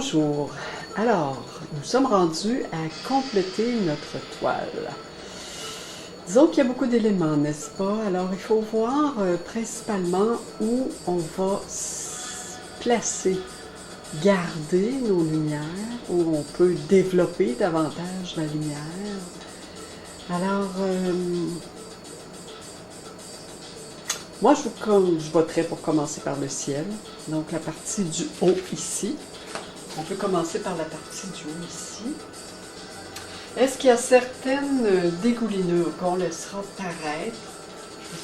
Bonjour! Alors, nous sommes rendus à compléter notre toile. Disons qu'il y a beaucoup d'éléments, n'est-ce pas? Alors, il faut voir principalement où on va placer, garder nos lumières, où on peut développer davantage la lumière. Alors, moi, je voterais pour commencer par le ciel. Donc, la partie du haut ici. On peut commencer par la partie du haut ici. Est-ce qu'il y a certaines dégoulinures qu'on laissera paraître,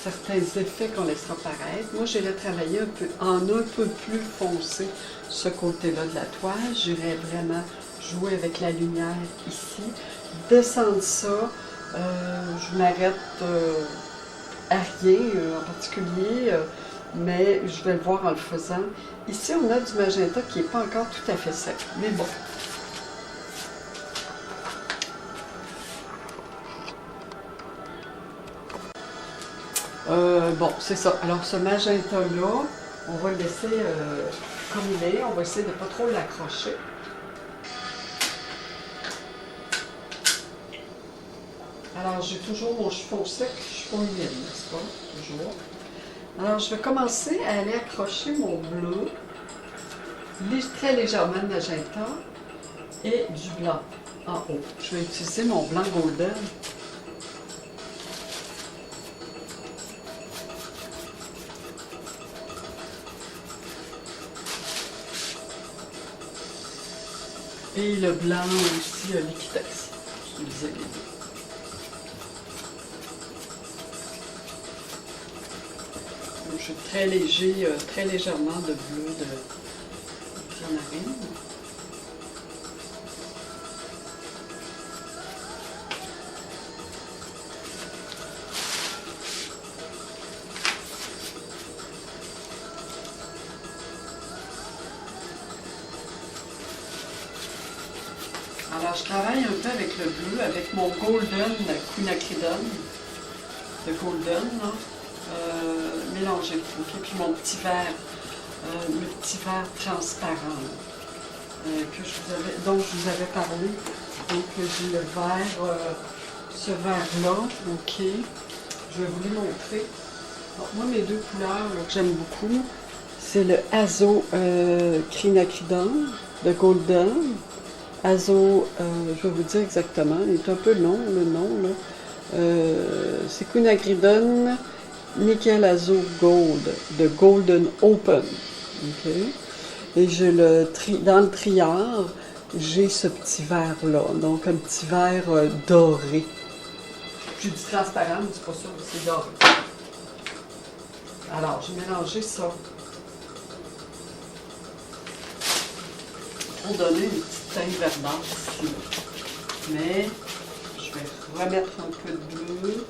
certains effets qu'on laissera paraître? Moi, j'irais travailler un peu plus foncé ce côté-là de la toile. J'irais vraiment jouer avec la lumière ici. Descendre ça, je m'arrête à rien en particulier, mais je vais le voir en le faisant. Ici, on a du magenta qui n'est pas encore tout à fait sec, mais bon. Bon, c'est ça. Alors, ce magenta-là, on va le laisser comme il est. On va essayer de ne pas trop l'accrocher. Alors, j'ai toujours mon chiffon sec, chiffon humide, n'est-ce pas? Toujours. Alors, je vais commencer à aller accrocher mon bleu, très légèrement de magenta et du blanc en haut. Je vais utiliser mon blanc golden. Et le blanc aussi Liquitex. Utilisez les deux. Je suis très léger, très légèrement de bleu de marine. Alors, je travaille un peu avec le bleu, avec mon golden quinacridone de golden, là. Mélangé. Okay? Puis mon petit verre, le petit verre transparent dont je vous avais parlé. Donc j'ai le verre, ce verre-là, ok. Je vais vous les montrer. Donc, moi, mes deux couleurs là, que j'aime beaucoup, c'est le Azo Quinacridone de Golden. Azo, je vais vous dire exactement, il est un peu long, le nom, là. C'est Quinacridone Nickel Azo Gold de Golden Open. Okay. Et j'ai dans le triard, j'ai ce petit verre-là, donc un petit verre doré. J'ai du transparent, mais c'est pas sûr que c'est doré. Alors, j'ai mélangé ça pour donner une petite teinte verdâtre ici. Mais je vais remettre un peu de bleu.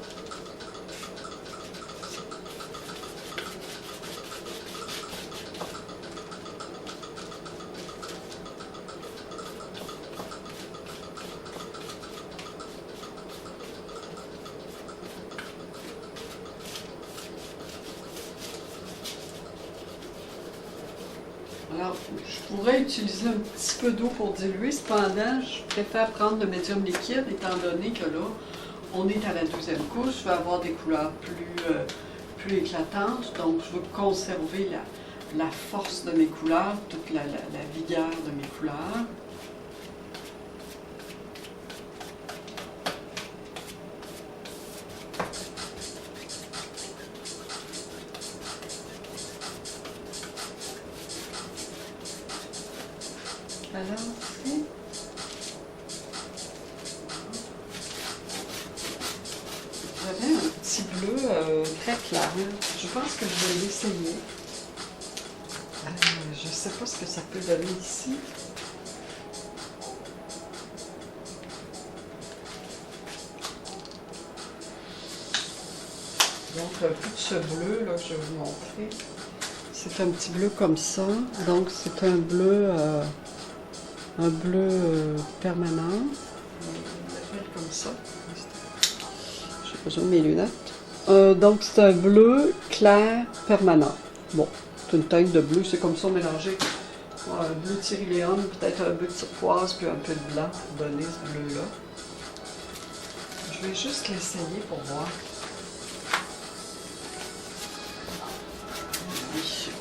Alors, je pourrais utiliser un petit peu d'eau pour diluer, cependant, je préfère prendre le médium liquide, étant donné que là, on est à la deuxième couche, je vais avoir des couleurs plus éclatantes, donc je veux conserver la force de mes couleurs, toute la vigueur de mes couleurs. Alors, ici, j'avais un petit bleu très clair. Je pense que je vais l'essayer. Je ne sais pas ce que ça peut donner ici. Donc, un peu de ce bleu là, que je vais vous montrer. C'est un petit bleu comme ça. Donc, c'est un bleu permanent. On l'appelle comme ça. J'ai besoin de mes lunettes. Donc, c'est un bleu clair permanent. Bon, c'est une teinte de bleu, c'est comme ça mélangé Ouais, un bleu tyrillium, peut-être un peu de turquoise, puis un peu de blanc pour donner ce bleu-là. Je vais juste l'essayer pour voir. Oui, ça.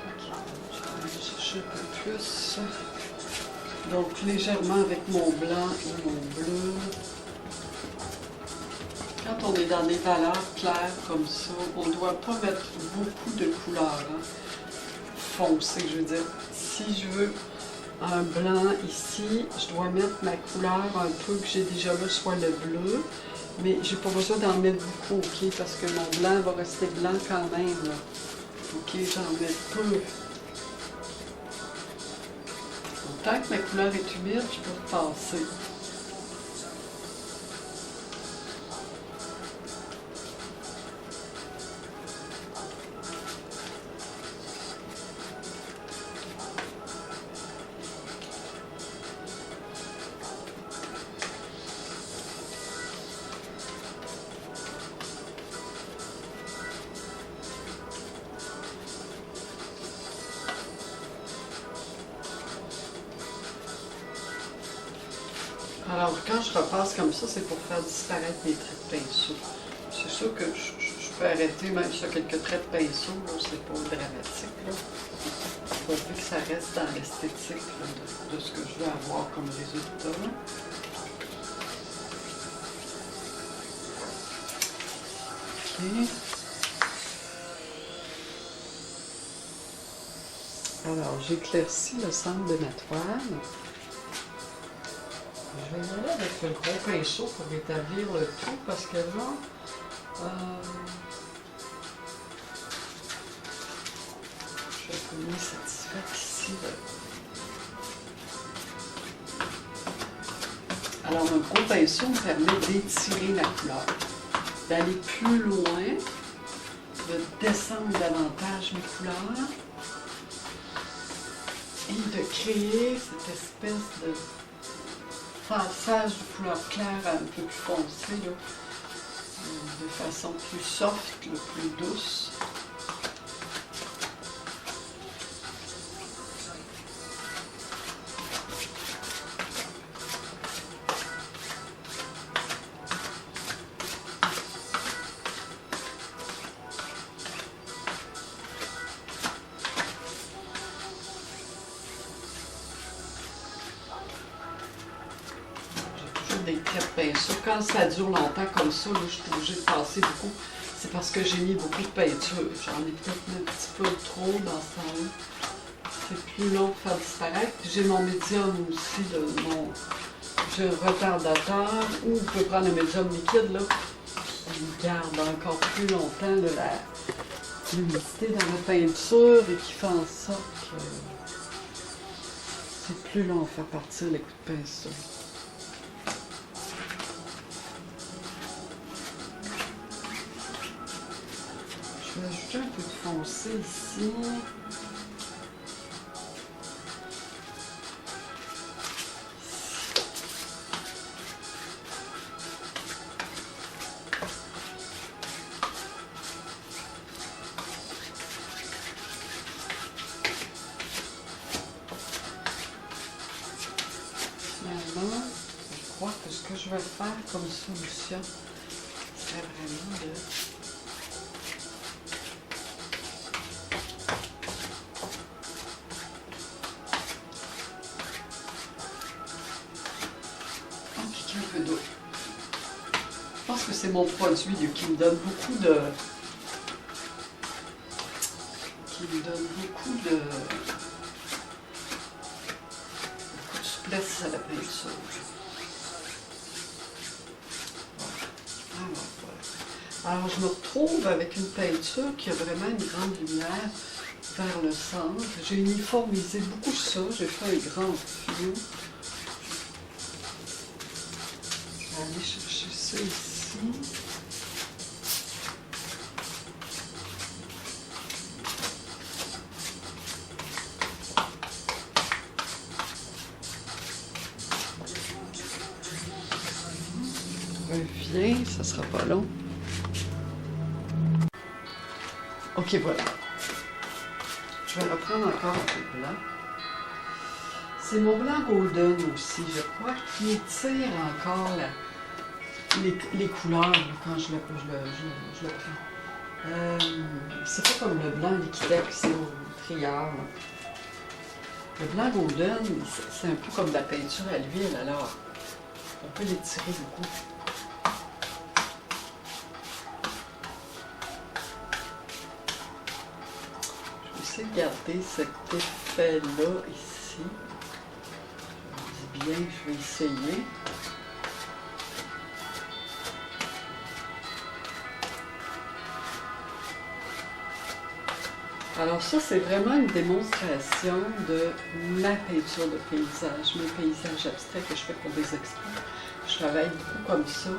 Ok, je vais aller chercher un peu plus. Donc, légèrement avec mon blanc et mon bleu. Quand on est dans des valeurs claires comme ça, on ne doit pas mettre beaucoup de couleurs foncées. Je veux dire, si je veux un blanc ici, je dois mettre ma couleur un peu que j'ai déjà là, soit le bleu, mais j'ai pas besoin d'en mettre beaucoup, ok? Parce que mon blanc va rester blanc quand même, là. Ok, j'en mets peu. Donc, tant que ma couleur est humide, je peux repasser. Alors, quand je repasse comme ça, c'est pour faire disparaître mes traits de pinceau. C'est sûr que je peux arrêter même sur quelques traits de pinceau, là, c'est pas dramatique. Là. Pourvu que ça reste dans l'esthétique de ce que je veux avoir comme résultat. Ok. Alors, j'éclaircis le centre de ma toile. Je vais y aller avec le gros pinceau pour établir le tout parce que là, je suis un peu moins satisfaite ici. Là. Alors, un gros pinceau me permet d'étirer la couleur, d'aller plus loin, de descendre davantage mes couleurs et de créer cette espèce de passage de couleur claire à un peu plus foncée, là, de façon plus soft, plus douce. Des traits de pinceau. Quand ça dure longtemps comme ça, là, je suis obligée de passer beaucoup. C'est parce que j'ai mis beaucoup de peinture. J'en ai peut-être mis un petit peu trop dans ce temps-là. C'est plus long pour faire disparaître. J'ai mon médium aussi, j'ai un retardateur, ou on peut prendre un médium liquide là, qui garde encore plus longtemps là, l'humidité dans la peinture et qui fait en sorte que c'est plus long à faire partir les coups de pinceau. Je vais ajouter un peu de foncé ici. Finalement, je crois que ce que je vais faire comme solution, c'est vraiment de... un peu d'eau. Je pense que c'est mon produit qui me donne beaucoup de... souplesse à la peinture. Voilà. Alors je me retrouve avec une peinture qui a vraiment une grande lumière vers le centre. J'ai uniformisé beaucoup ça, j'ai fait un grand fil. Je vais aller chercher ça ici. Reviens, ça sera pas long. Ok, voilà. Je vais reprendre encore un peu de blanc. C'est mon blanc golden aussi. Je crois qu'il tire encore les couleurs là, quand je le prends. C'est pas comme le blanc Liquidex au triard. Le blanc golden, c'est un peu comme de la peinture à l'huile, alors on peut l'étirer beaucoup. Je vais essayer de garder cet effet-là ici. Je dis bien, je vais essayer. Alors ça, c'est vraiment une démonstration de ma peinture de paysage, mes paysages abstraits que je fais pour des expos. Je travaille beaucoup comme ça,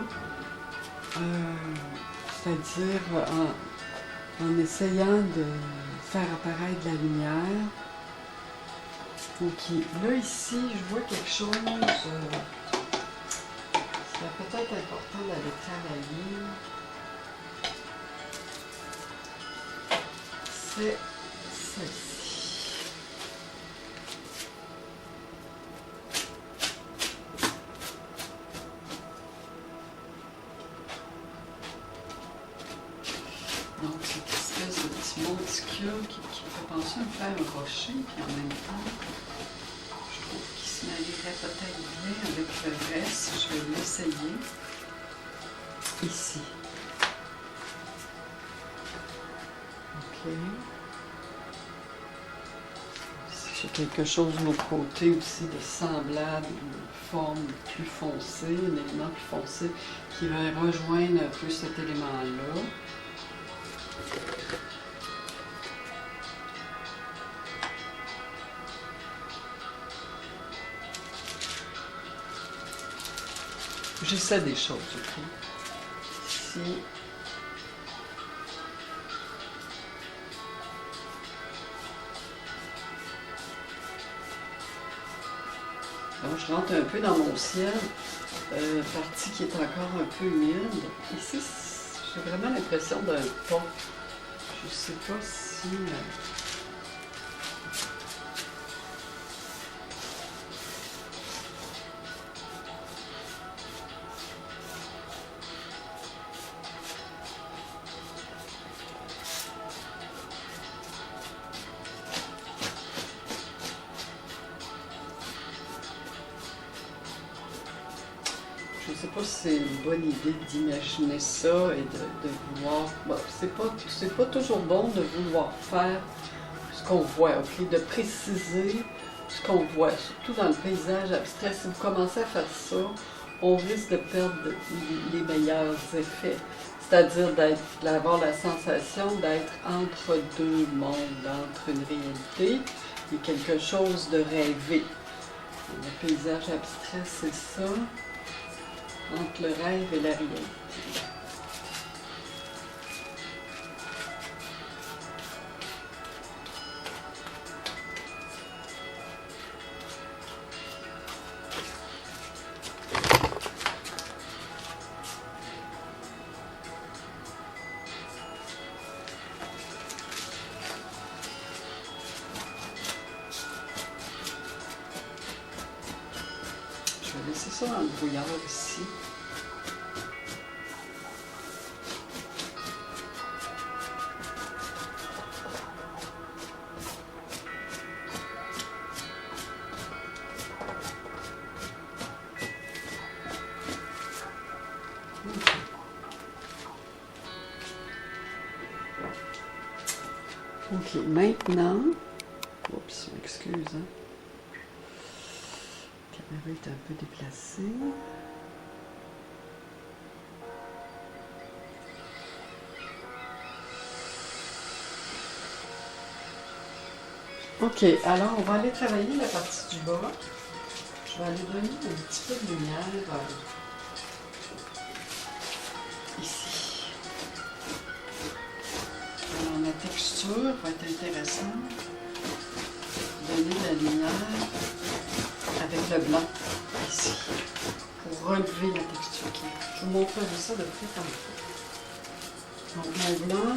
c'est-à-dire en essayant de faire apparaître de la lumière. Ok, là ici, je vois quelque chose, c'est peut-être important d'aller travailler. C'est celle-ci. Donc, cette espèce de petit monticule qui fait penser un peu à un rocher, puis en même temps, je trouve qu'il se marierait peut-être bien avec le reste. Je vais l'essayer ici. Ok. J'ai quelque chose de l'autre côté aussi de semblable, une forme plus foncée, un élément plus foncé qui va rejoindre un peu cet élément-là. J'essaie des choses, ok? Ici. Donc, je rentre un peu dans mon ciel, partie qui est encore un peu humide. Ici, j'ai vraiment l'impression d'un pont. Je ne sais pas si... Je ne sais pas si c'est une bonne idée d'imaginer ça et de vouloir... Bon, c'est pas toujours bon de vouloir faire ce qu'on voit, ok? De préciser ce qu'on voit, surtout dans le paysage abstrait. Si vous commencez à faire ça, on risque de perdre les meilleurs effets. C'est-à-dire d'avoir la sensation d'être entre deux mondes, entre une réalité et quelque chose de rêvé. Le paysage abstrait, c'est ça. Entre le rêve et la réalité. Je vais laisser ça dans le brouillard ici. Ok, maintenant, oups, m'excuse, hein. La caméra est un peu déplacée. Ok, alors on va aller travailler la partie du bas. Je vais aller donner un petit peu de lumière ici. Alors la texture va être intéressante. Donner de la lumière avec le blanc ici pour relever la texture. Je vous montrerai ça de près tantôt. Donc mon blanc,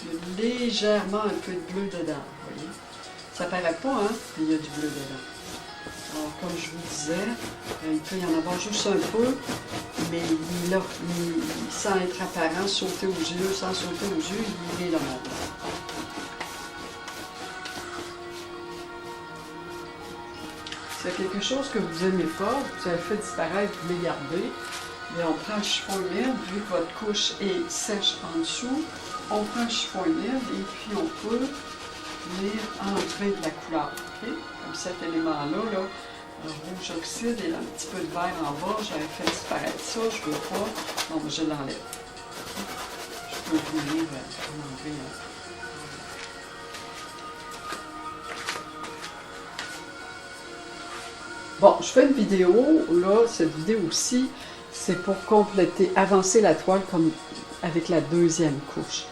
Il y a légèrement un peu de bleu dedans, vous voyez. Ça paraît pas, hein, qu'il y a du bleu dedans. Alors, comme je vous disais, il peut y en avoir juste un peu, mais là, sans être apparent, sauter aux yeux, sans sauter aux yeux, il est là maintenant. S'il y a quelque chose que vous n'aimez pas, vous avez fait disparaître, vous voulez garder, mais on prend le chiffon humide, vu que votre couche est sèche en dessous, on prend le chiffon humide et puis on peut venir enlever de la couleur. Okay? Comme cet élément-là, là, rouge oxyde et là, un petit peu de vert en bas, j'avais fait disparaître ça, je ne veux pas, donc je l'enlève. Je peux venir enlever Bon, je fais une vidéo, là, cette vidéo-ci, c'est pour compléter, avancer la toile comme avec la deuxième couche.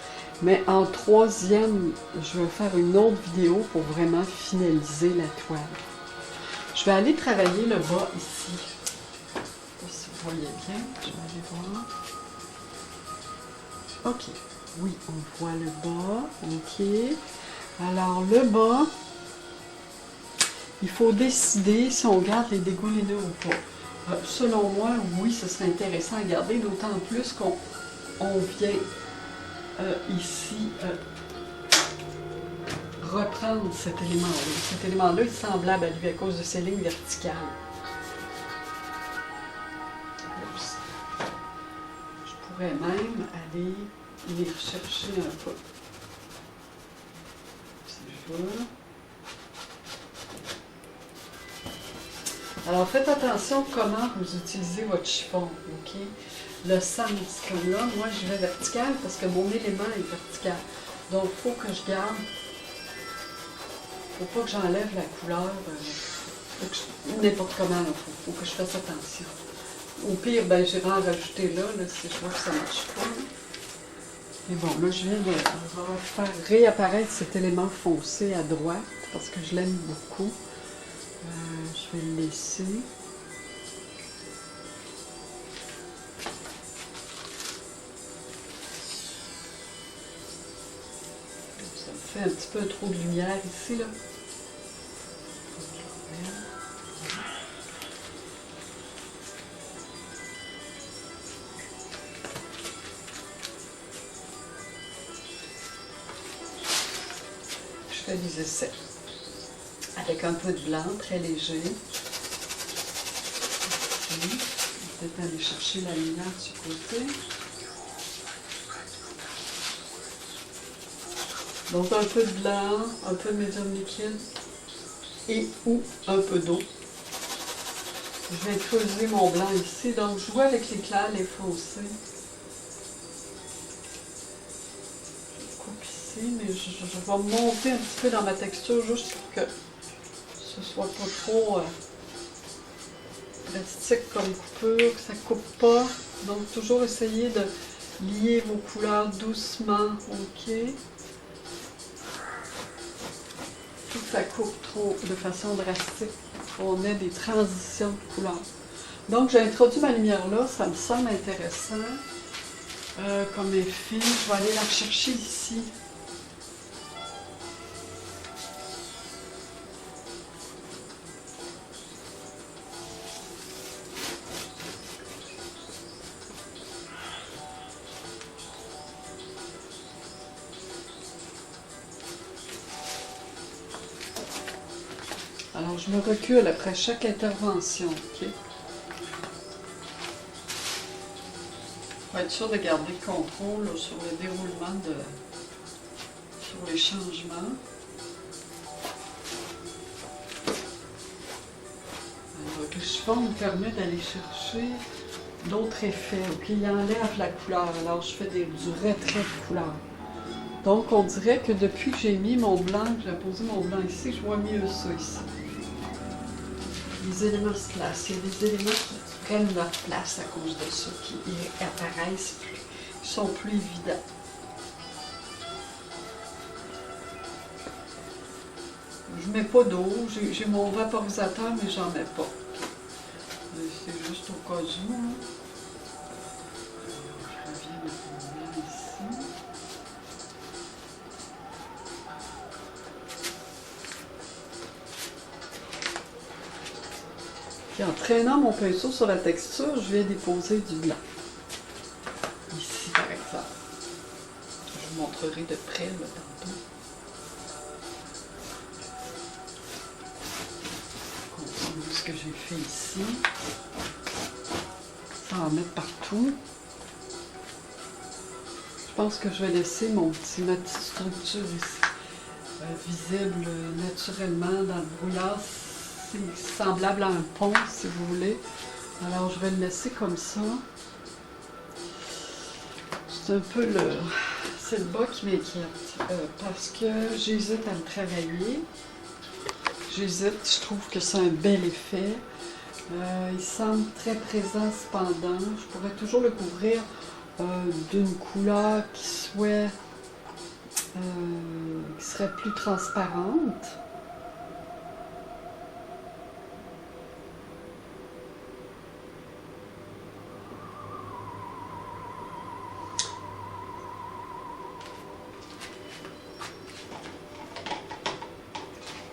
Mais en troisième, je vais faire une autre vidéo pour vraiment finaliser la toile. Je vais aller travailler le bas ici. Je ne sais pas si vous voyez bien, je vais aller voir. Ok, oui, on voit le bas, ok. Alors, le bas, il faut décider si on garde les dégoulineux ou pas. Selon moi, oui, ce serait intéressant à garder, d'autant plus qu'on vient ici reprendre cet élément-là. Cet élément-là est semblable à lui à cause de ces lignes verticales. Je pourrais même aller les rechercher un peu. Si je veux. Alors, faites attention comment vous utilisez votre chiffon, ok? Le sens, comme là, moi, je vais vertical parce que mon élément est vertical. Donc, il faut que je garde, il ne faut pas que j'enlève la couleur, n'importe comment, il faut que je fasse attention. Au pire, ben, j'irai en rajouter là, si je vois que ça ne marche pas. Mais bon, là, je viens de faire réapparaître cet élément foncé à droite parce que je l'aime beaucoup. Je vais le laisser. Ça me fait un petit peu trop de lumière ici, là. Je fais des essais. Avec un peu de blanc, très léger. Peut-être aller chercher la lumière du côté. Donc un peu de blanc, un peu de médium liquide et ou un peu d'eau. Je vais creuser mon blanc ici, donc je vois avec l'éclair les foncés. Je coupe ici, mais je vais monter un petit peu dans ma texture juste pour que ce soit pas trop drastique comme coupure, que ça coupe pas. Donc toujours essayer de lier vos couleurs doucement, ok? Faut que ça coupe trop de façon drastique, on ait des transitions de couleurs. Donc j'ai introduit ma lumière là, ça me semble intéressant comme effet. Je vais aller la chercher ici. Alors, je me recule après chaque intervention, ok? Pour être sûr de garder le contrôle là, sur le déroulement sur les changements. Alors, le chiffon me permet d'aller chercher d'autres effets, ok? Il enlève la couleur, alors je fais du retrait de couleur. Donc, on dirait que depuis que j'ai mis mon blanc, que j'ai posé mon blanc ici, je vois mieux ça ici. Les éléments se placent. Il y a des éléments qui prennent leur place à cause de ça, qui apparaissent, qui sont plus évidents. Je ne mets pas d'eau. J'ai mon vaporisateur, mais j'en mets pas. C'est juste au cas où. Hein. Je reviens à mon blanc ici. Puis en traînant mon pinceau sur la texture, je viens déposer du blanc. Ici, par exemple. Je vous montrerai de près, là, tantôt. Continue ce que j'ai fait ici. Sans en mettre partout. Je pense que je vais laisser ma petite structure ici, visible naturellement dans le brouillard. C'est semblable à un pont, si vous voulez. Alors, je vais le laisser comme ça. C'est un peu le... C'est le bas qui m'inquiète, parce que j'hésite à le travailler. J'hésite, je trouve que c'est un bel effet. Il semble très présent cependant. Je pourrais toujours le couvrir d'une couleur qui serait plus transparente.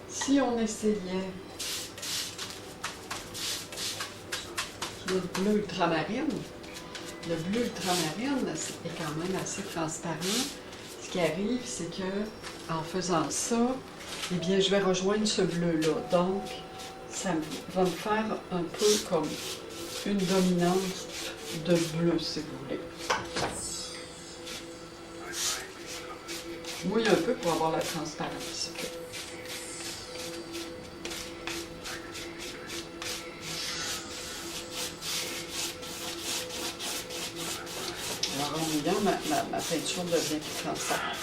Si on essayait le bleu ultramarine, le bleu ultramarine est quand même assez transparent. Ce qui arrive, c'est que en faisant ça, eh bien, je vais rejoindre ce bleu-là. Donc, ça va me faire un peu comme une dominante de bleu, si vous voulez. Je mouille un peu pour avoir la transparence. Alors, en mouillant, ma peinture devient plus transparente.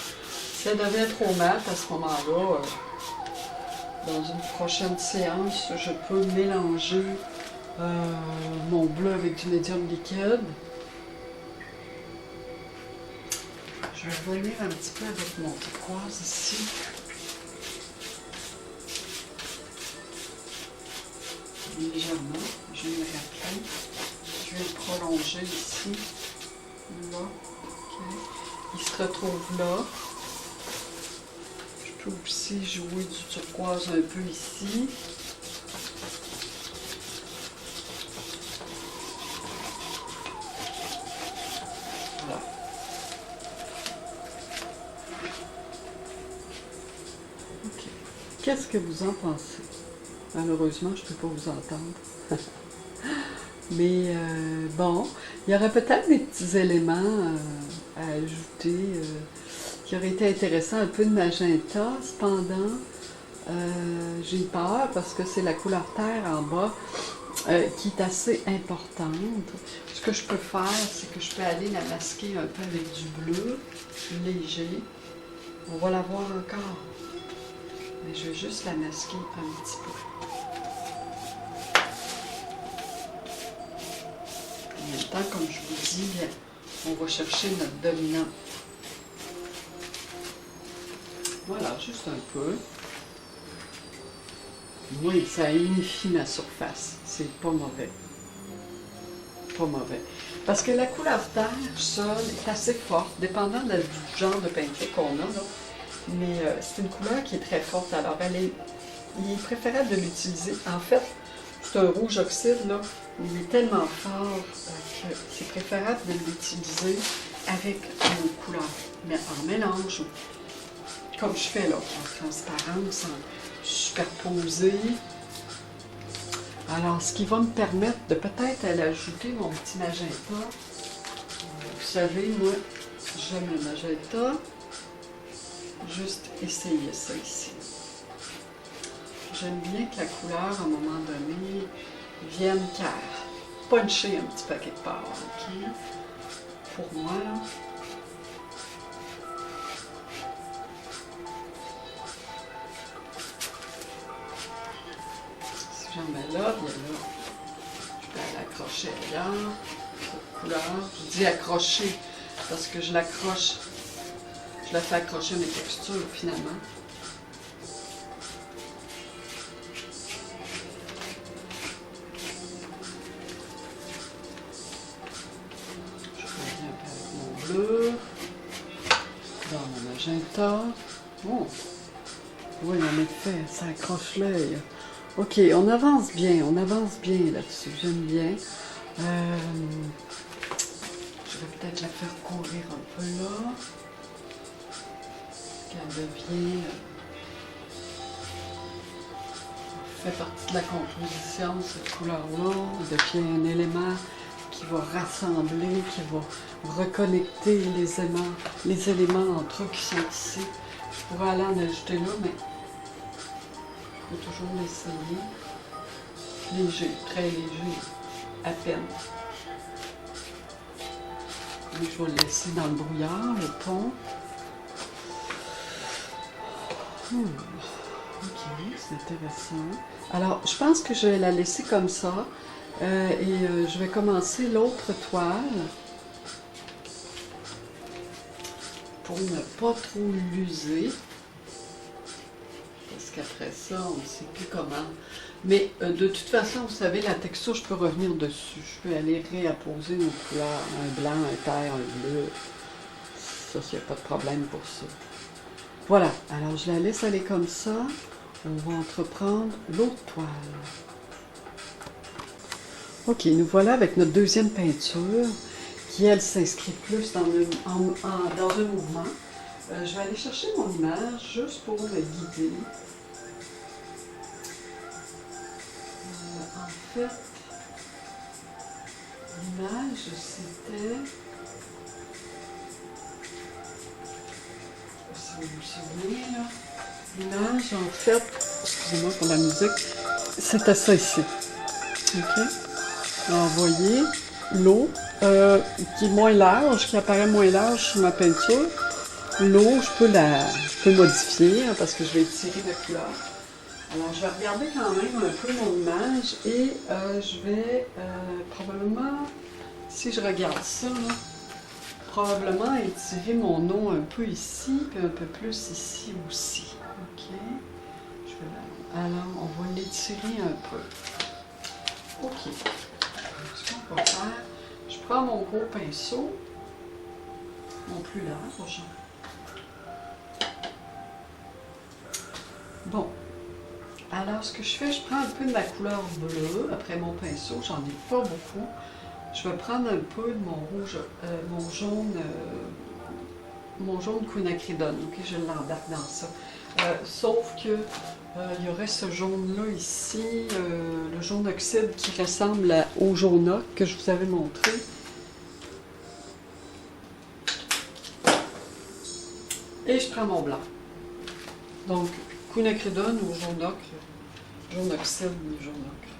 Si elle devient trop mate, à ce moment-là, dans une prochaine séance, je peux mélanger mon bleu avec du médium liquide. Je vais revenir un petit peu avec mon turquoise ici. Légèrement, je vais le rappeler. Je vais le prolonger ici. Là, okay. Il se retrouve là. Je peux aussi jouer du turquoise un peu ici. Voilà. Okay. Qu'est-ce que vous en pensez? Malheureusement, je ne peux pas vous entendre. Mais bon, il y aurait peut-être des petits éléments à ajouter qui auraient été intéressants. Un peu de magenta, cependant, j'ai peur parce que c'est la couleur terre en bas qui est assez importante. Ce que je peux faire, c'est que je peux aller la masquer un peu avec du bleu léger. On va la voir encore. Mais je vais juste la masquer un petit peu. En même temps, comme je vous dis, on va chercher notre dominant. Voilà, juste un peu. Oui, ça unifie ma surface. C'est pas mauvais. Pas mauvais. Parce que la couleur terre seule est assez forte, dépendant du genre de peinture qu'on a. Là. Mais c'est une couleur qui est très forte. Alors, il est préférable de l'utiliser. En fait, c'est un rouge oxyde, là. Il est tellement fort que c'est préférable de l'utiliser avec nos couleurs. Mais en mélange, comme je fais là, en transparence, en superposé. Alors, ce qui va me permettre de peut-être aller ajouter mon petit magenta. Vous savez, moi, j'aime le magenta. Juste essayer ça ici. J'aime bien que la couleur, à un moment donné, vienne puncher un petit peu quelque part. Okay? Pour moi, là. Si j'en mets là, bien là, je peux aller accrocher ailleurs. Cette couleur, je dis accrocher parce que je l'accroche. Je la fais accrocher mes textures finalement. Je reviens un peu avec mon bleu. Dans mon magenta. Oh! Oui, en effet, ça accroche l'œil. Ok, on avance bien là-dessus, j'aime bien. Je vais peut-être la faire courir un peu là. Qu'elle devient... fait partie de la composition, cette couleur-là. Elle devient un élément qui va rassembler, qui va reconnecter les éléments entre eux qui sont ici. Je pourrais aller en ajouter là, mais il faut toujours l'essayer. Léger, très léger, à peine. Et je vais le laisser dans le brouillard, le pont. Ok, c'est intéressant. Alors, je pense que je vais la laisser comme ça. Je vais commencer l'autre toile pour ne pas trop l'user. Parce qu'après ça, on ne sait plus comment. Mais de toute façon, vous savez, la texture, je peux revenir dessus. Je peux aller réapposer nos couleurs, un blanc, un terre, un bleu. Ça, il n'y a pas de problème pour ça. Voilà, alors je la laisse aller comme ça. On va entreprendre l'autre toile. Ok, nous voilà avec notre deuxième peinture, qui elle s'inscrit plus dans un mouvement. Je vais aller chercher mon image juste pour me guider. En fait, l'image c'était... Si vous vous souvenez, là. L'image, en fait, excusez-moi pour la musique, c'était ça ici. OK? Alors, vous voyez, l'eau qui est moins large, qui apparaît moins large sur ma peinture. L'eau, je peux modifier hein, parce que je vais étirer la couleur. Alors, je vais regarder quand même un peu mon image et je vais probablement, si je regarde ça, là, probablement étirer mon eau un peu ici, puis un peu plus ici aussi. OK? Alors, on va l'étirer un peu. OK. Ce qu'on va faire, je prends mon gros pinceau, mon plus large. Bon. Alors, ce que je fais, je prends un peu de la couleur bleue après mon pinceau. J'en ai pas beaucoup. Je vais prendre un peu de mon rouge, mon jaune quinacridone. OK, je l'embarque dans ça. Sauf que il y aurait ce jaune-là ici, le jaune oxyde qui ressemble au jaune ocre que je vous avais montré. Et je prends mon blanc. Donc, quinacridone ou jaune ocre, jaune oxyde ou jaune ocre.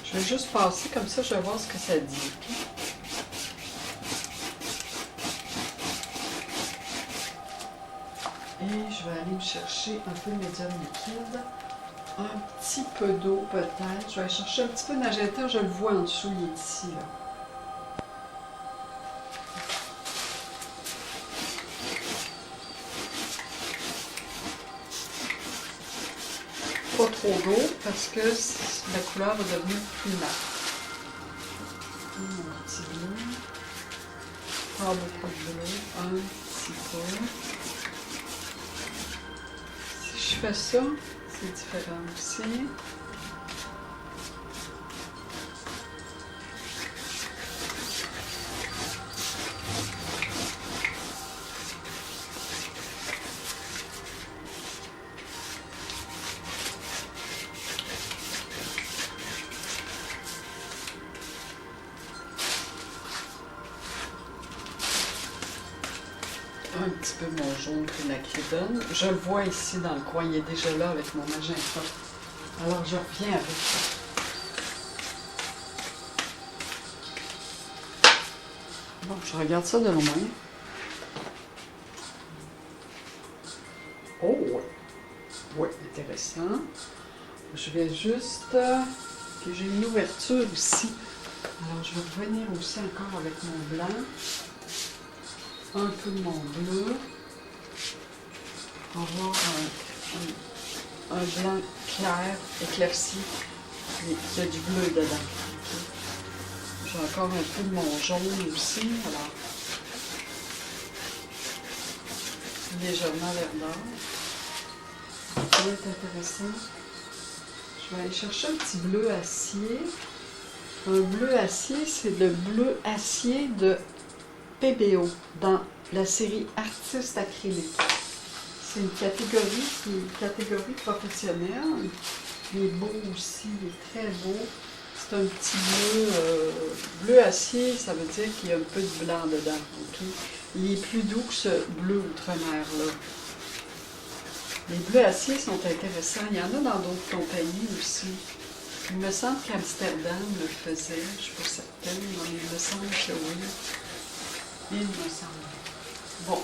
Je vais juste passer comme ça, je vais voir ce que ça dit. Et je vais aller me chercher un peu de médium liquide. Un petit peu d'eau peut-être. Je vais aller chercher un petit peu de magenta, je le vois en dessous, il est ici. Là. Pas trop d'eau parce que la couleur va devenir plus mate. Un petit bleu. Pas beaucoup de bleu. Un petit peu. Si je fais ça, c'est différent aussi. Un petit peu mon jaune quinacridone. Je le vois ici dans le coin, il est déjà là avec mon magenta. Alors je reviens avec ça. Bon, je regarde ça de loin. Oh, oui. Oui, intéressant. Je vais juste... que j'ai une ouverture ici. Alors je vais revenir aussi encore avec mon blanc. Un peu de mon bleu. On va avoir un blanc clair, éclairci, qui a du bleu dedans. Okay. J'ai encore un peu de mon jaune aussi. Alors, légèrement verdâtre. Ça va être intéressant. Je vais aller chercher un petit bleu acier. Un bleu acier, c'est le bleu acier de PBO dans la série Artistes acryliques. C'est une catégorie qui est une catégorie professionnelle. Il est beau aussi, il est très beau. C'est un petit bleu acier, ça veut dire qu'il y a un peu de blanc dedans. Okay? Il est plus doux que ce bleu outre-mer-là. Les bleus aciers sont intéressants. Il y en a dans d'autres compagnies aussi. Il me semble qu'Amsterdam le faisait. Je ne suis pas certaine, mais il me semble que oui. Il me semble. Bon.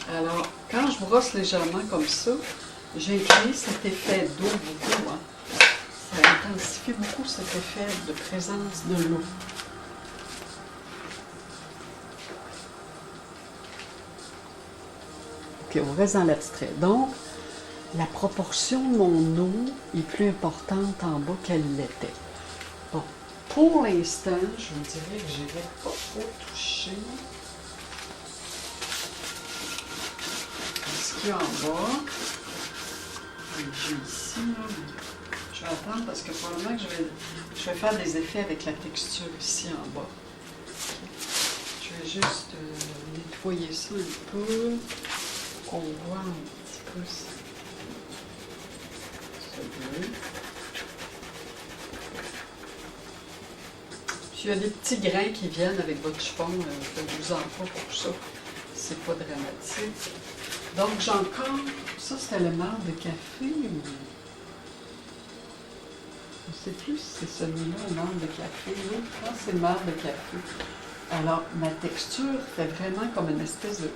Alors, quand je brosse légèrement comme ça, j'ai créé cet effet d'eau beaucoup. Hein. Ça intensifie beaucoup cet effet de présence de l'eau. Ok, on reste dans l'abstrait. Donc, la proportion de mon eau est plus importante en bas qu'elle l'était. Bon, pour l'instant, je vous dirais que je n'irai pas trop toucher. En bas. J'ai ici, là. Je vais attendre parce que probablement que je vais faire des effets avec la texture ici en bas. Je vais juste nettoyer ça un peu. On voit un petit peu ce bleu. Puis il y a des petits grains qui viennent avec votre chiffon. Faites-vous en pas pour ça. C'est pas dramatique. Donc, j'ai encore, ça c'était le marc de café, je ne sais plus si c'est celui-là, le marc de café, oui, je pense que c'est le marc de café. Alors, ma texture fait vraiment comme une espèce de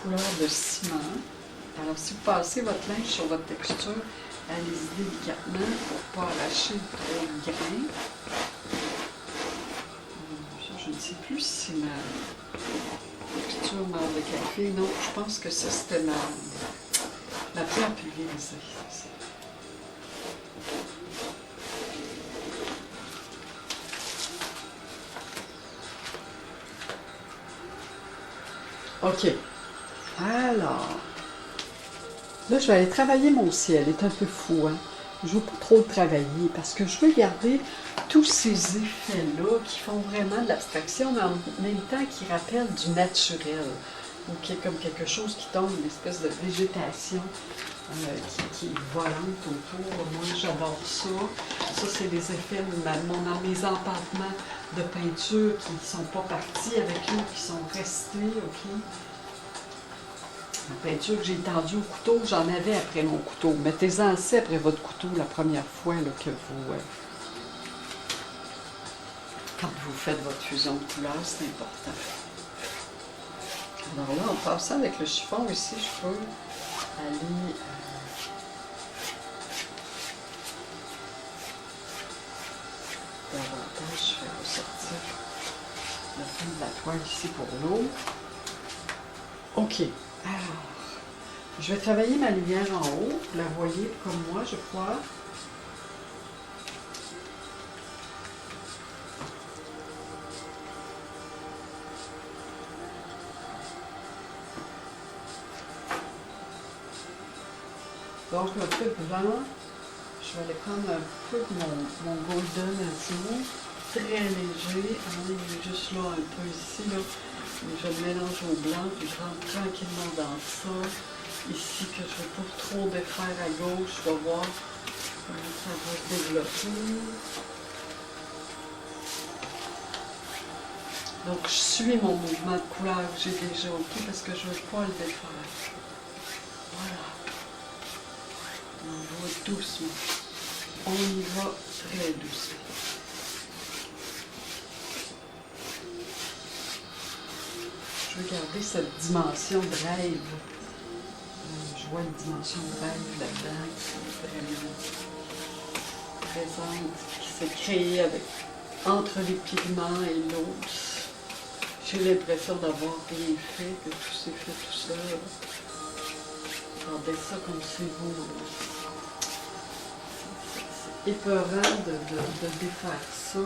couleur de ciment. Alors, si vous passez votre linge sur votre texture, allez-y délicatement pour ne pas arracher trop de grains. Je ne sais plus si c'est ma texture marc de café. Non, je pense que ça, c'était ma pierre pulvérisée. OK. Alors, là, je vais aller travailler mon ciel. Il est un peu fou, hein? Je ne veux pas trop le travailler parce que je veux garder tous ces effets-là qui font vraiment de l'abstraction, mais en même temps qui rappellent du naturel, ou qui est comme quelque chose qui tombe, une espèce de végétation qui est volante autour. Moi, j'adore ça. Ça, c'est des effets de mes empattements de peinture qui ne sont pas partis avec eux, qui sont restés, OK? La peinture que j'ai tendue au couteau, j'en avais après mon couteau. Mettez-en assez après votre couteau la première fois là, que vous... quand vous faites votre fusion de couleurs, c'est important. Alors là, en passant avec le chiffon ici, je peux aller... davantage, je vais ressortir le fond de la toile ici pour l'eau. OK. Alors, je vais travailler ma lumière en haut. Vous la voyez comme moi, je crois. Donc, un peu de blanc. Je vais aller prendre un peu de mon golden azur. Très léger. Il est juste là, un peu ici, là. Je le mélange au blanc, puis je rentre tranquillement dans ça. Ici, que je ne veux pas trop défaire à gauche, je vais voir comment ça va se développer. Donc, je suis mon mouvement de couleur que j'ai déjà, OK, parce que je ne veux pas le défaire. Voilà. On va doucement. On y va très doucement. Je veux garder cette dimension de rêve. Je vois une dimension de rêve là-dedans qui est vraiment présente, qui s'est créée avec entre les pigments et l'autre. J'ai l'impression d'avoir rien fait, que tout s'est fait tout seul. Regardez ça comme c'est beau. C'est épeurant de défaire ça.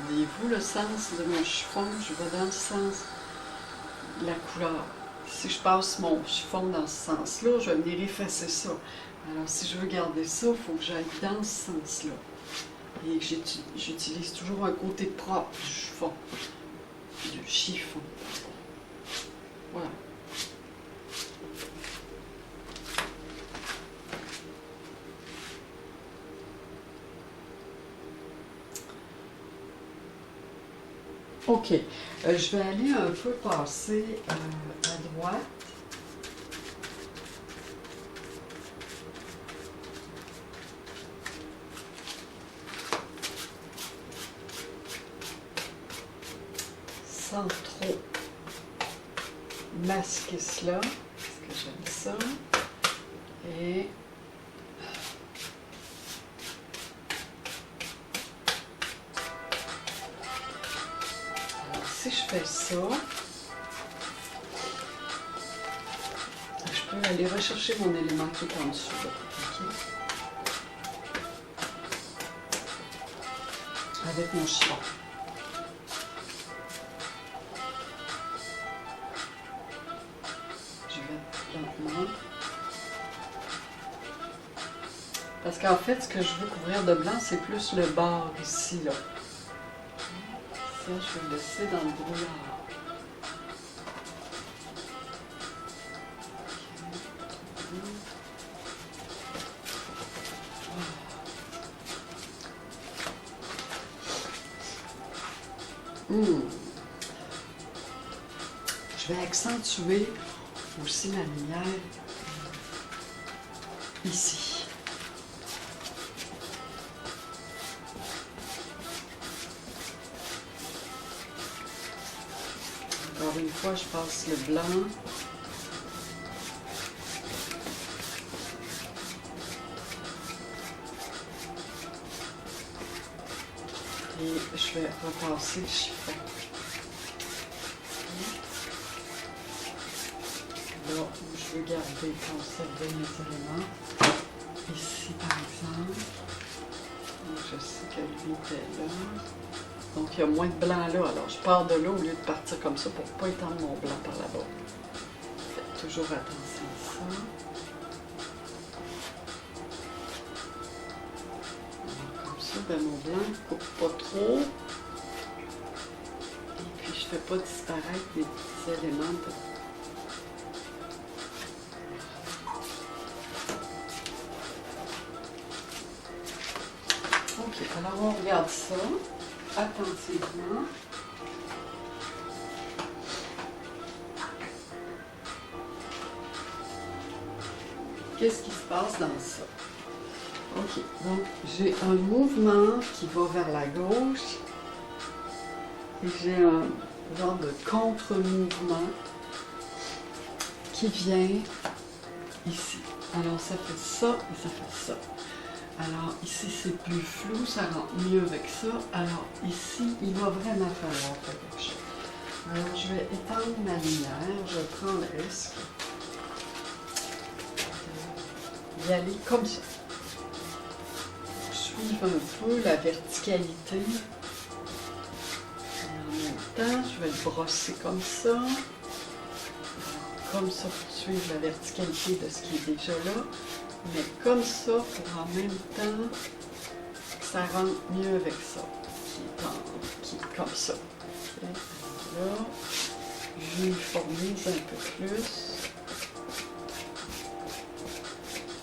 Voyez-vous le sens de mon chiffon? Je vais dans le sens de la couleur. Si je passe mon chiffon dans ce sens-là, je vais venir effacer ça. Alors, si je veux garder ça, il faut que j'aille dans ce sens-là. Et j'utilise toujours un côté propre du chiffon. Voilà. OK. Je vais aller un peu passer à droite. Sans trop masquer cela, parce que j'aime ça. Et alors, si je fais ça, je peux aller rechercher mon élément qui est en dessous. Là. Okay. Avec mon chiffon. Parce qu'en fait, ce que je veux couvrir de blanc, c'est plus le bord ici, là. Ça, je vais le laisser dans le brouillard. Je vais accentuer aussi la lumière ici. Encore une fois, je passe le blanc. Et je vais repasser le chiffon. Là où je veux garder, conserver mes éléments. Ici, par exemple. Donc, je sais que lui était là. Donc, il y a moins de blanc là. Alors, je pars de là au lieu de partir comme ça pour ne pas étendre mon blanc par là-bas. Faites toujours attention à ça. Alors, comme ça, ben, mon blanc ne coupe pas trop. Et puis, je ne fais pas disparaître les petits éléments de... OK, alors on regarde ça attentivement. Qu'est-ce qui se passe dans ça? OK, donc j'ai un mouvement qui va vers la gauche et j'ai un genre de contre-mouvement qui vient ici. Alors ça fait ça et ça fait ça. Alors ici c'est plus flou, ça rentre mieux avec ça. Alors ici, il va vraiment falloir faire quelque chose. Alors je vais étendre ma lumière, je prends le risque d'y aller comme ça. Suivre un peu la verticalité. Et en même temps, je vais le brosser comme ça. Alors, comme ça pour suivre la verticalité de ce qui est déjà là. Mais comme ça pour en même temps que ça rentre mieux avec ça, qui est comme ça. Et là, j'uniformise un peu plus.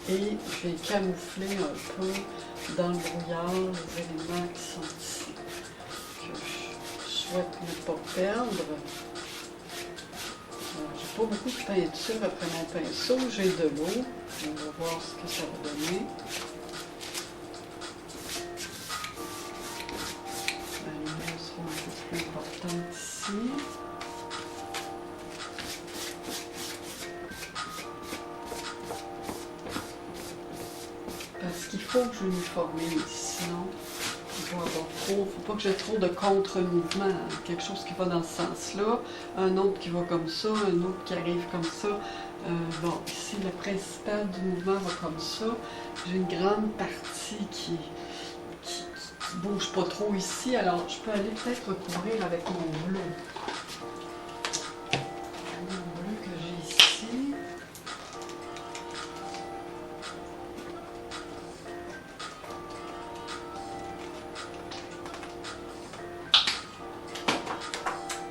Et je vais camoufler un peu dans le brouillard les éléments qui sont ici, que je souhaite ne pas perdre. J'ai pas beaucoup de peinture après mon pinceau, j'ai de l'eau. On va voir ce que ça va donner. La lumière sera un peu plus importante ici. Parce qu'il faut que j'uniformise, sinon il va avoir trop, faut pas que j'ai trop de contre-mouvement, quelque chose qui va dans ce sens-là, un autre qui va comme ça, un autre qui arrive comme ça. Bon, ici le principal du mouvement va comme ça. J'ai une grande partie qui bouge pas trop ici, alors je peux aller peut-être recouvrir avec mon bleu. Mon bleu que j'ai ici.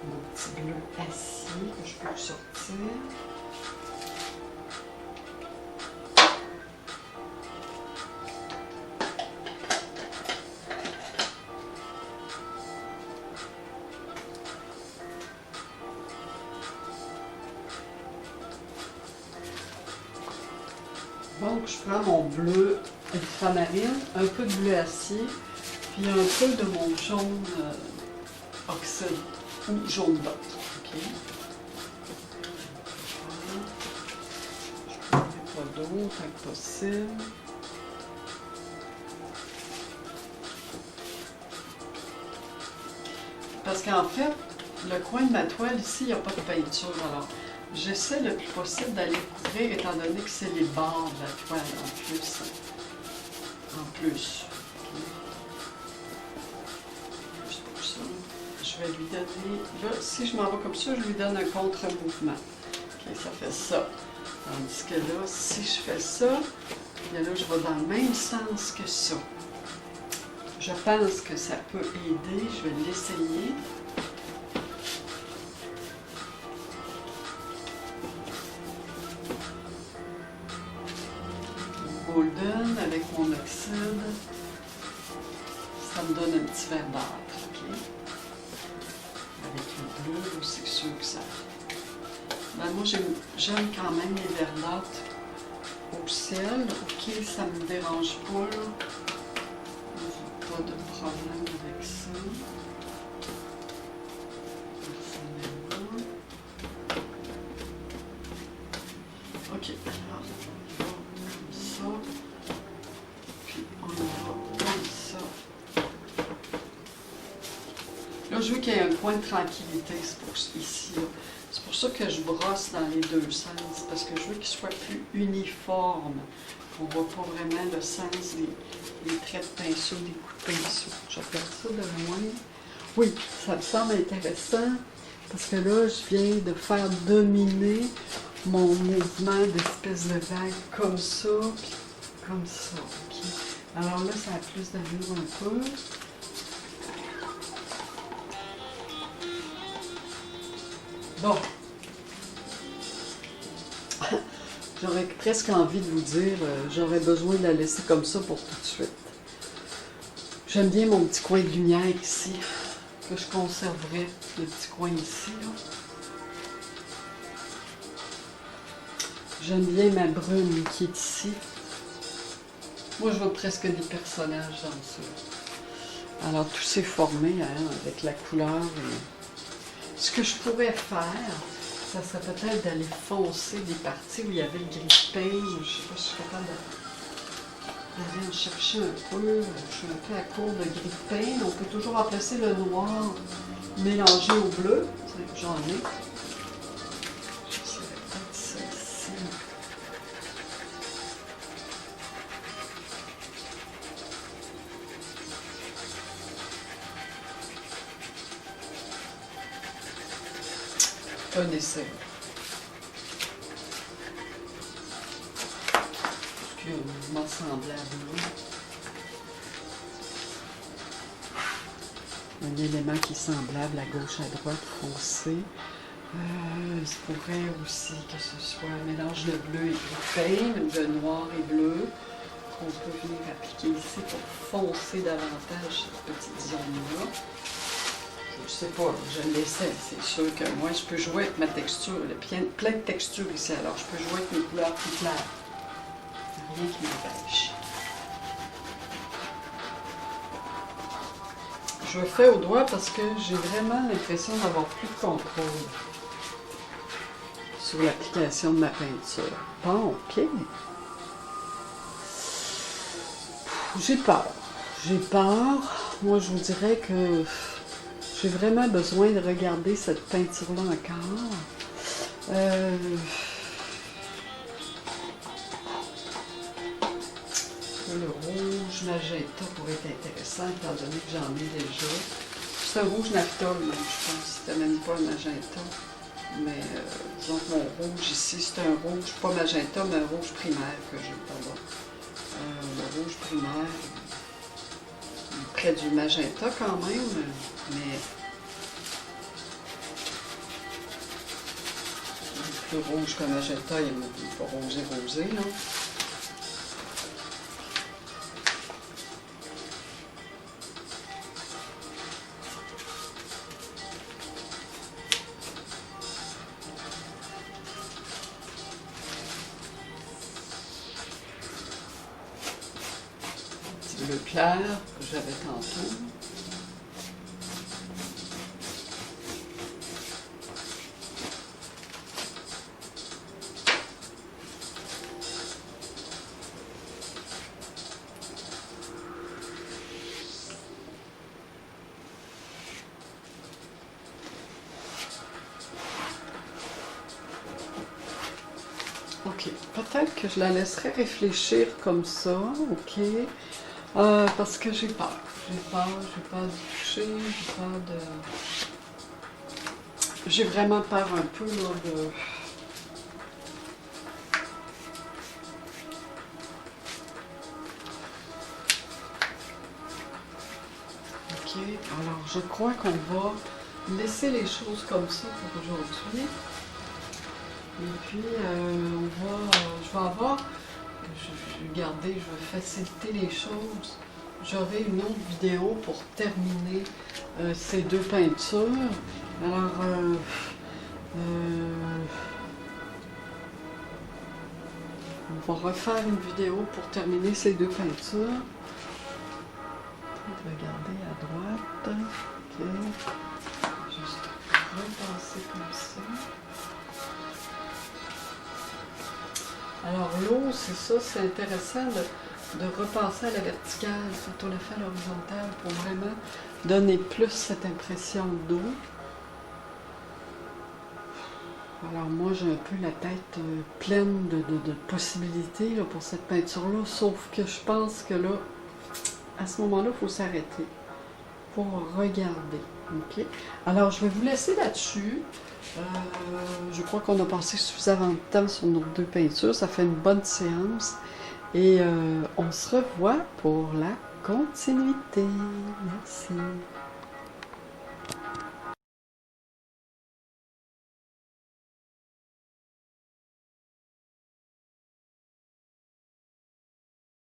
Mon petit bleu acier que je peux sortir. Donc, je prends mon bleu ultramarine, un peu de bleu acier, puis un peu de mon jaune oxyde ou jaune d'ocre. Okay. Voilà. Je ne mets pas d'eau tant que possible. Parce qu'en fait, le coin de ma toile ici, il n'y a pas de peinture. Alors, j'essaie le plus possible d'aller couvrir, étant donné que c'est les bords de la toile en plus. Okay. Juste pour ça, je vais lui donner... Là, si je m'en vais comme ça, je lui donne un contre-mouvement. Okay, ça fait ça. Tandis que là, si je fais ça, bien là, je vais dans le même sens que ça. Je pense que ça peut aider. Je vais l'essayer. Golden avec mon oxyde, ça me donne un petit verre d'âtre, ok? Avec le bleu aussi, c'est sûr que ça. Ben, moi, j'aime quand même les verres d'âtre au ciel, ok? Ça me dérange pas, là. Pas de problème avec ça. Ok, alors, on va comme ça. Puis on y va comme ça. Là, je veux qu'il y ait un point de tranquillité, c'est pour ici, là. C'est pour ça que je brosse dans les deux sens, parce que je veux qu'il soit plus uniforme. On ne voit pas vraiment le sens des traits de pinceau, des coups de pinceau. Je regarde ça de loin. Oui, ça me semble intéressant, parce que là, je viens de faire dominer mon mouvement d'espèce de vague comme ça, puis comme ça. Okay. Alors là, ça a plus d'allure un peu. Bon. J'aurais presque envie de vous dire, j'aurais besoin de la laisser comme ça pour tout de suite. J'aime bien mon petit coin de lumière ici, que je conserverai, le petit coin ici. J'aime bien ma brune qui est ici. Moi, je vois presque des personnages dans ça. Alors, tout s'est formé hein, avec la couleur. Ce que je pourrais faire, ça serait peut-être d'aller foncer des parties où il y avait le gris peint. Je ne sais pas si je suis capable d'aller en chercher un peu. Je suis un peu à court de gris peint. On peut toujours remplacer le noir mélangé au bleu. J'en ai. J'essaierai peut-être ça ici. Un essai. Parce qu'il y a un mouvement semblable là. Un élément qui est semblable à gauche, à droite, foncé. Il se pourrait aussi que ce soit un mélange de bleu et gris peint, de noir et bleu, qu'on peut venir appliquer ici pour foncer davantage cette petite zone-là. Je sais pas, je l'essaie, c'est sûr que moi je peux jouer avec ma texture, il y a plein de textures ici, alors je peux jouer avec mes couleurs plus claires. Rien qui m'empêche. Je le fais au doigt parce que j'ai vraiment l'impression d'avoir plus de contrôle sur l'application de ma peinture. Bon, ok. J'ai peur. J'ai peur. Moi, je vous dirais que j'ai vraiment besoin de regarder cette peinture-là encore. Le rouge magenta pourrait être intéressant, étant donné que j'en ai déjà. C'est un rouge naphthol, même, je pense. C'était même pas un magenta. Mais disons que mon rouge ici, c'est un rouge, pas magenta, mais un rouge primaire que j'ai, pardon. Le rouge primaire, près du magenta quand même, mais plus rouge que magenta, il n'est pas rosé, là. Le clair que j'avais tantôt. Ok, peut-être que je la laisserai réfléchir comme ça, ok. Parce que j'ai peur. J'ai peur de toucher, j'ai peur de... J'ai vraiment peur un peu, là, de... Ok, alors je crois qu'on va laisser les choses comme ça pour aujourd'hui. Et puis, je vais avoir... Regardez, je vais faciliter les choses. J'aurai une autre vidéo pour terminer ces deux peintures. Alors, on va refaire une vidéo pour terminer ces deux peintures. Regardez à droite. Ok. Juste repasser comme ça. Alors l'eau, c'est ça, c'est intéressant de repasser à la verticale, surtout la faire à l'horizontale, pour vraiment donner plus cette impression d'eau. Alors moi, j'ai un peu la tête pleine de possibilités là, pour cette peinture-là, sauf que je pense que là, à ce moment-là, il faut s'arrêter pour regarder. Okay? Alors, je vais vous laisser là-dessus. Je crois qu'on a passé suffisamment de temps sur nos deux peintures. Ça fait une bonne séance. Et on se revoit pour la continuité. Merci.